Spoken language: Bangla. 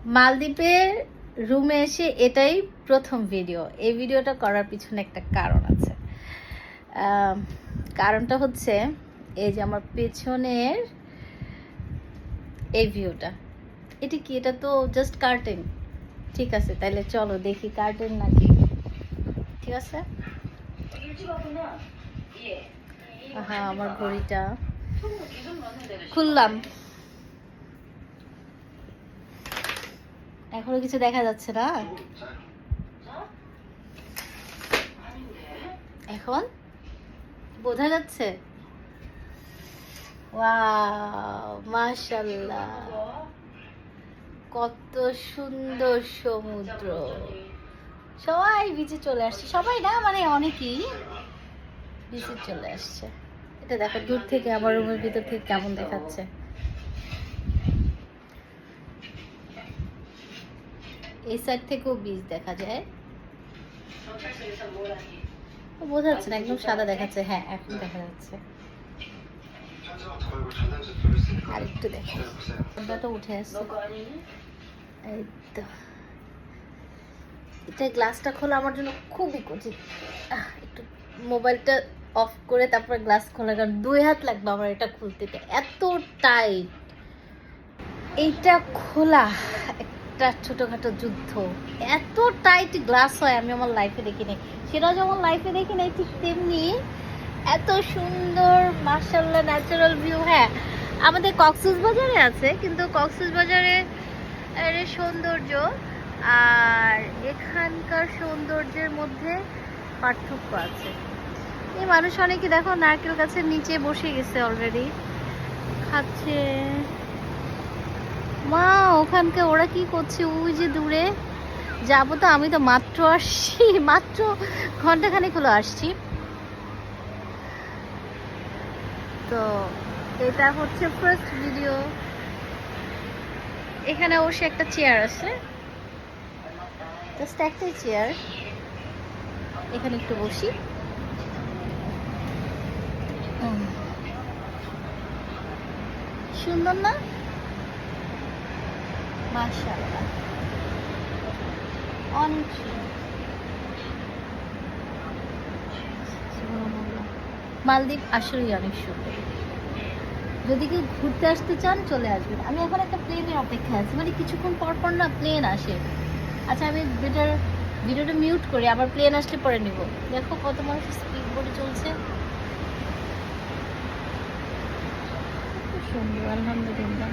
মালদ্বীপের রুমে এসে এটাই প্রথম ভিডিও। এই ভিডিওটা করার পিছনে একটা কারণ আছে। কারণটা হচ্ছে এই যে আমার পেছনের এই ভিউটা, এটা কি? এটা তো জাস্ট কার্টেন। ঠিক আছে, তাহলে চলো দেখি কার্টেন নাকি। ঠিক আছে। হ্যাঁ, আমার ঘড়িটা খুললাম, এখনো কিছু দেখা যাচ্ছে না। এখন বোঝা যাচ্ছে? ওয়াও, মাশাআল্লাহ, কত সুন্দর সমুদ্র। সবাই বিচে চলে আসছে, সবাই না মানে অনেকেই বিচে চলে আসছে। এটা দেখো দূর থেকে আমার রুমের ভিতর থেকে কেমন দেখাচ্ছে। এই সাইড থেকেও বীজ দেখা যায়। বোঝা যাচ্ছে না, একদম সাদা দেখাচ্ছে। হ্যাঁ, এখন দেখা যাচ্ছে। আর একটু দেখো, তো উঠে আসছে। এই তো, এটা গ্লাসটা খোলা আমার জন্য খুবই কঠিন। একটু মোবাইলটা অফ করে তারপরে গ্লাস খোলা, কারণ 2 হাত লাগবে আমার এটা খুলতে, এত টাইট। এইটা খোলা একটা ছোটখাটো যুদ্ধ। এত টাইট গ্লাস হয় আমি আমার লাইফে দেখি নাই। সেটাও যেমন লাইফে দেখি নাই, ঠিক তেমনি এত সুন্দর মাশাআল্লাহ ন্যাচারাল ভিউ। হ্যাঁ, আমাদের কক্সবাজারে আছে, কিন্তু কক্সবাজারে এর সৌন্দর্য আর এখানকার সৌন্দর্যের মধ্যে পার্থক্য আছে। এই মানুষ অনেকে দেখো নারকেল গাছের নিচে বসে গেছে, অলরেডি খাচ্ছে। মা, ওখানকে ওরা কি করছে? ওই যে দূরে যাবো তো, আমি তো মাত্র আসছি, মাত্র ঘন্টাখানেক হলো আসছি। তো এটা হচ্ছে ফার্স্ট ভিডিও। এখানে অবশ্যই একটা চেয়ার আছে, জাস্ট একটাই চেয়ার। এখানে একটু বসি। সুন্দর না? মাশাআল্লাহ, অনেক সুন্দর। মালদ্বীপ আসলেই অনেক সুন্দর। যদি কেউ ঘুরতে আসতে চান চলে আসবেন। আমি এখন একটা প্লেনের অপেক্ষায় আছি, মানে কিছুক্ষণ পর পর না প্লেন আসে। আচ্ছা, আমি ভিডিওটা মিউট করি, আবার প্লেন আসলে পরে নিব। দেখো কত মানুষ স্পিড বোটে চলছে, খুব সুন্দর। আলহামদুলিল্লাহ।